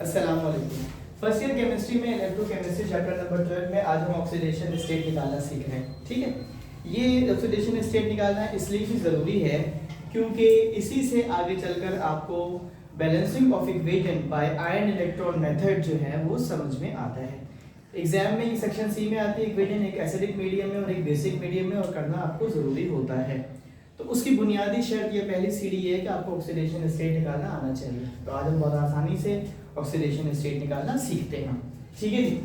अस्सलाम वालेकुम। First year chemistry में इलेक्ट्रोकेमिस्ट्री चैप्टर नंबर 12 में आज हम ऑक्सीडेशन स्टेट निकालना सीख रहे हैं। ठीक है, ये ऑक्सीडेशन स्टेट निकालना इसलिए भी ज़रूरी है क्योंकि इसी से आगे चलकर आपको balancing of equation by ion electron method जो है वो समझ में आता है। एग्जाम में सेक्शन सी में आती है इक्वेशन एक एसिडिक मीडियम में और एक बेसिक मीडियम में, और करना आपको ज़रूरी होता है। तो उसकी बुनियादी शर्त ये पहली सीढ़ी है कि आपको ऑक्सीडेशन स्टेट निकालना आना चाहिए। तो आज हम बहुत आसानी से ऑक्सीडेशन स्टेट निकालना सीखते हैं। ठीक है जी,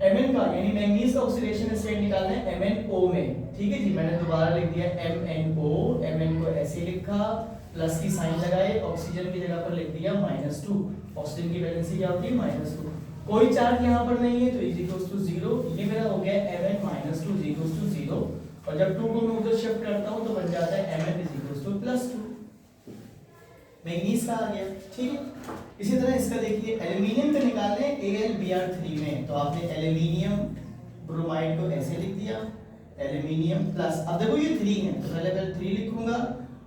Mn का यानी मैंगनीज का ऑक्सीडेशन स्टेट निकालना है MnO में। ठीक है जी, मैंने दोबारा लिख दिया MnO। Mn को ऐसे लिखा, प्लस की साइन लगाए, ऑक्सीजन की जगह पर लिख दिया -2। ऑक्सीजन की वैलेंसी क्या होती है -2। कोई चार्ज यहाँ पर नहीं है तो इज इक्वल्स टू 0। ये मेरा हो गया Mn - 2 इज इक्वल्स टू 0, और जब 2 को मैं उधर शिफ्ट करता हूँ तो बन जाता है Mn is equals to +2। Manganese का आ गया। ठीक है, इसी तरह इसका देखिए एल्युमिनियम का निकालने AlBr3 में, तो आपने एल्युमिनियम ब्रोमाइड को ऐसे लिख दिया एल्युमिनियम प्लस, अब देखो ये 3 है तो पहले 3 लिखूंगा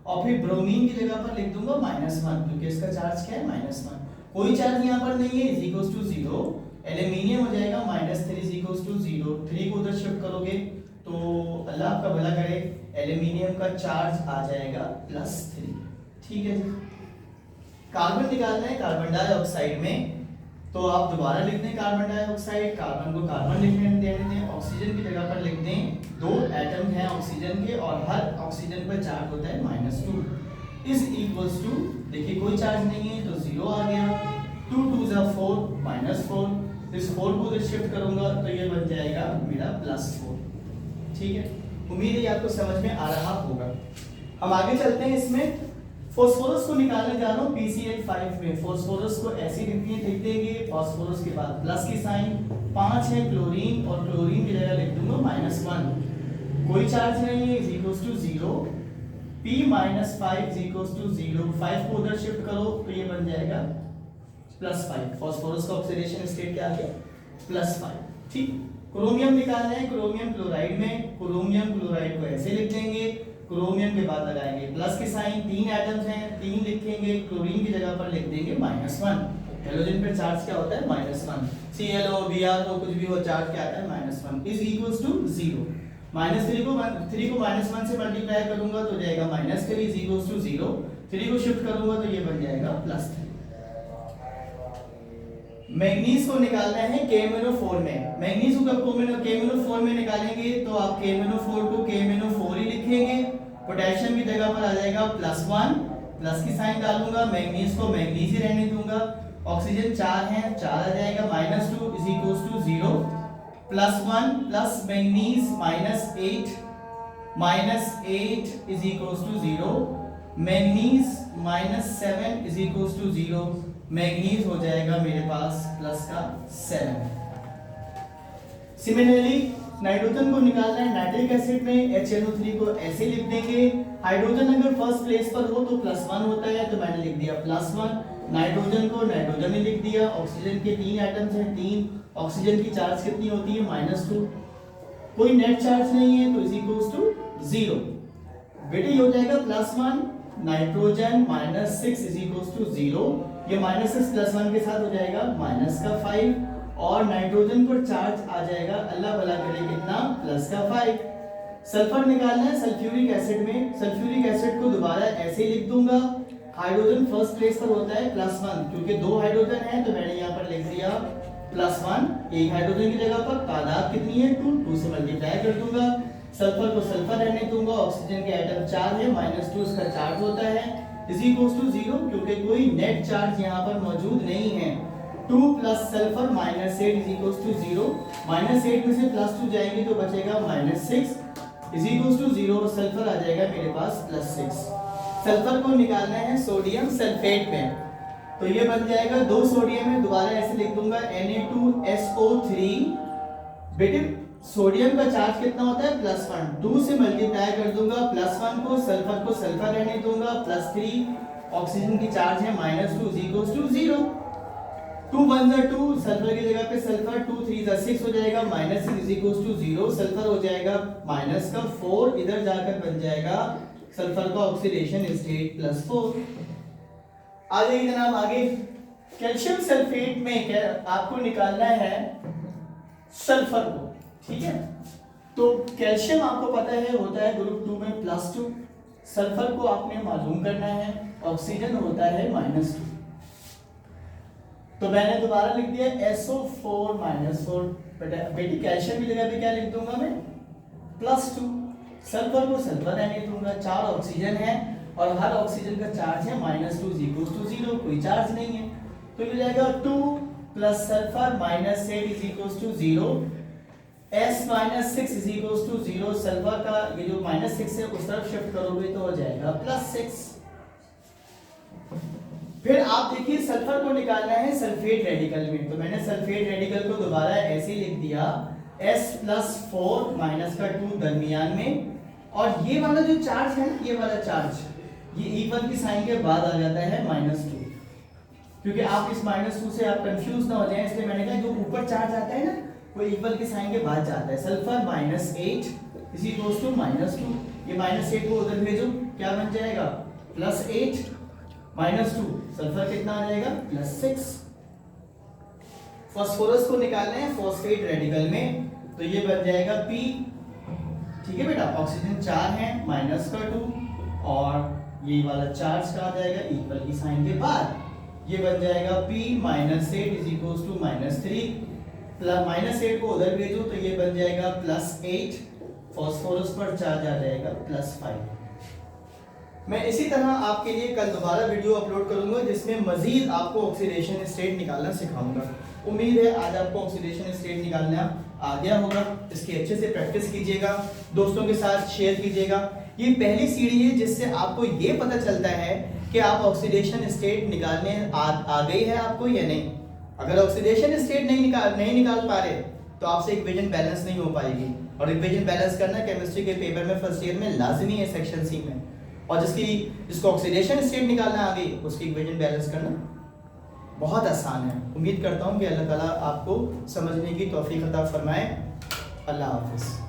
और फिर ब्रोमीन की जगह पर लिख दूंगा -1 क्योंकि इसका चार्ज क्या है -1। कोई चार्ज यहाँ पर नहीं है, इज इक्वल्स टू 0। एल्युमिनियम हो जाएगा -3 इज इक्वल्स टू 0। 3 को उधर शिफ्ट करोगे तो अल्लाह आपका भला करे, एल्युमिनियम का चार्ज आ जाएगा +3। ठीक है जी, कार्बन निकालना है कार्बन डाइऑक्साइड में, तो आप दोबारा लिख दें कार्बन डाइऑक्साइड, कार्बन को कार्बन लिखने देने दें, ऑक्सीजन की जगह पर लिख दें 2 एटम हैं ऑक्सीजन के और हर ऑक्सीजन पर चार्ज होता है -2 इज इक्वल्स टू, देखिए कोई चार्ज नहीं है तो 0 आ गया। 2 2 = 4 -4, इस 4 को अगर शिफ्ट करूंगा तो ये बन जाएगा मेरा +4। ठीक है, उम्मीद है आपको समझ में आ रहा होगा। हम आगे चलते हैं, इसमें फास्फोरस को निकालने जा रहा हूँ PCl5 में। फास्फोरस को ऐसे लिख देंगे, फास्फोरस के बाद प्लस की साइन, 5 है क्लोरीन और क्लोरीन की जगह लिख दूंगा -1। कोई चार्ज नहीं है, is equals to 0। P - 5 is equals to 0। 5 को उधर शिफ्ट करो तो ये बन जाएगा +5। फास्फोरस का ऑक्सीडेशन स्टेट क्या आ गया +5। ठीक, क्रोमियम निकालना है क्रोमियम क्लोराइड में, क्रोमियम क्लोराइड को ऐसे लिख देंगे, क्रोमियम के बाद लगाएंगे प्लस की साइन, 3 एटम्स हैं 3 लिखेंगे, क्लोरीन की जगह पर लिख देंगे -1। हेलोजन पे चार्ज क्या होता है -1, ClO Br कुछ भी हो चार्ज क्या आता है -1 इज इक्वल्स टू 0। -3 को -1 से मल्टीप्लाई करूंगा तो जाएगा -3 इज इक्वल्स टू 0। 3 को शिफ्ट करूंगा तो ये बन जाएगा +3। मैंगनीज को निकालना है KMnO4 में। मैंगनीज को कब KMnO4 में निकालेंगे तो आप KMnO4 को KMnO4 ही लिखेंगे, पोटेशियम की जगह पर आ जाएगा +1, प्लस की साइन डालूंगा, मैंगनीज को मैंगनीज ही रहने दूंगा, ऑक्सीजन 4 है 4 आ जाएगा -2 is equals to 0, +1 plus manganese -8 is equals to 0, manganese -7 is equals to 0, manganese हो जाएगा मेरे पास +7। सिमिलरली नाइट्रोजन को निकालना है नाइट्रिक एसिड में, HNO3 को ऐसे लिख देंगे, हाइड्रोजन अगर फर्स्ट प्लेस पर हो तो +1 होता है तो मैंने लिख दिया +1। नाइट्रोजन को नाइट्रोजन ही लिख दिया, ऑक्सीजन के 3 एटम्स हैं 3, ऑक्सीजन की चार्ज कितनी होती है -2, कोई नेट चार्ज नहीं है तो इज इक्वल्स टू 0। बेटे ये हो जाएगा +1, नाइट्रोजन -6 इज इक्वल्स टू 0, ये -6 +1 के साथ हो जाएगा -5, और नाइट्रोजन पर चार्ज आ जाएगा अल्लाह भला करे कितना +5। सल्फर निकालना है सल्फ्यूरिक एसिड में, सल्फ्यूरिक एसिड को दोबारा ऐसे लिख दूंगा, हाइड्रोजन फर्स्ट प्लेस पर होता है +1 क्योंकि 2 हाइड्रोजन है तो मैंने यहाँ पर लिख दिया +1। एक हाइड्रोजन की जगह पर तादाद कितनी है 2 से मल्टीप्लाई कर दूंगा, सल्फर को सल्फर रहने दूंगा, ऑक्सीजन के एटम 4 है -2 इसका चार्ज होता है इज इक्वल्स टू 0 क्योंकि कोई नेट चार्ज यहाँ पर मौजूद नहीं है। 2 plus sulphur -8 is equals to 0, -8 में से +2 जाएंगे तो बचेगा -6 इज इक्वल्स टू 0, और सल्फर आ जाएगा मेरे पास +6। सल्फर को निकालना है सोडियम सल्फेट में, तो ये बन जाएगा 2 सोडियम है, दोबारा ऐसे लिख दूंगा Na2SO3। बेटे सोडियम का चार्ज कितना होता है +1, 2 से मल्टीप्लाई कर दूंगा, +1 को सल्फर रहने दूंगा, +3 ऑक्सीजन की चार्ज है -2 इज इक्वल्स टू 0। 2 1 = 2, सल्फर की जगह पे सल्फर, 2 3 = 6 हो जाएगा, -6 इज इक्वल्स टू 0, सल्फर हो जाएगा -4, इधर जाकर बन जाएगा सल्फर का ऑक्सीडेशन स्टेट +4। आ जाइए जनाब आगे, कैल्शियम सल्फेट में क्या आपको निकालना है सल्फर को, ठीक है। तो कैल्शियम आपको पता है होता है ग्रुप 2 में +2, सल्फर को आपने मालूम करना है, ऑक्सीजन होता है -2। तो मैंने दोबारा लिख दिया SO4 -4। बेटी कैल्शियम की जगह पे क्या लिख दूंगा मैं +2, सल्फर को सल्फर रहने दूंगा, 4 ऑक्सीजन है और हर ऑक्सीजन का चार्ज है -2 = 0, कोई चार्ज नहीं है। तो ये जाएगा 2 + सल्फर -8 = 0, S - 6 = 0। सल्फर का ये जो -6 है उस तरफ शिफ्ट करोगे तो हो जाएगा +6। फिर आप देखिए सल्फर को निकालना है सल्फेट रेडिकल में, तो मैंने सल्फेट रेडिकल को दोबारा ऐसे लिख दिया S+4 -2 दरमियान में, और ये वाला जो चार्ज है, ये वाला चार्ज ये इक्वल की साइन के बाद आ जाता है -2, क्योंकि आप इस -2 से आप कंफ्यूज ना हो जाएं, इसलिए मैंने कहा जो ऊपर चार्ज आता है ना वो इक्वल के साइन के बाद जाता है। सल्फर -8 = -2, ये -8 को उधर भेजो, क्या बन जाएगा +8 -2, सल्फर कितना आ जाएगा +6। फास्फोरस को निकालना है फॉस्फेट रेडिकल में, तो ये बन जाएगा P, ठीक है बेटा, ऑक्सीजन 4 है -2 और ये वाला चार्ज का आ जाएगा इक्वल की साइन के बाद, ये बन जाएगा P -8 = -3, -8 को उधर भेजो तो ये बन जाएगा +8, फास्फोरस पर चार्ज आ जाएगा +5। मैं इसी तरह आपके लिए कल दोबारा वीडियो अपलोड करूंगा जिसमें मजीद आपको ऑक्सीडेशन स्टेट निकालना सिखाऊंगा। उम्मीद है आज आपको ऑक्सीडेशन स्टेट निकालना आ गया होगा। इसकी अच्छे से प्रैक्टिस कीजिएगा, दोस्तों के साथ शेयर कीजिएगा। ये पहली सीढ़ी है जिससे आपको ये पता चलता है कि आप ऑक्सीडेशन स्टेट निकालने आ गई है आपको या नहीं। अगर ऑक्सीडेशन स्टेट नहीं निकाल पा रहे तो आपसे इक्वेशन बैलेंस नहीं हो पाएगी, और इक्वेशन बैलेंस करना केमिस्ट्री के पेपर में फर्स्ट ईयर में लाजमी है सेक्शन सी में। और जिसको ऑक्सीडेशन स्टेट निकालना आ गई उसकी इक्वेशन बैलेंस करना बहुत आसान है। उम्मीद करता हूँ कि अल्लाह ताला आपको समझने की तौफीक अता फरमाए। अल्लाह हाफिज़।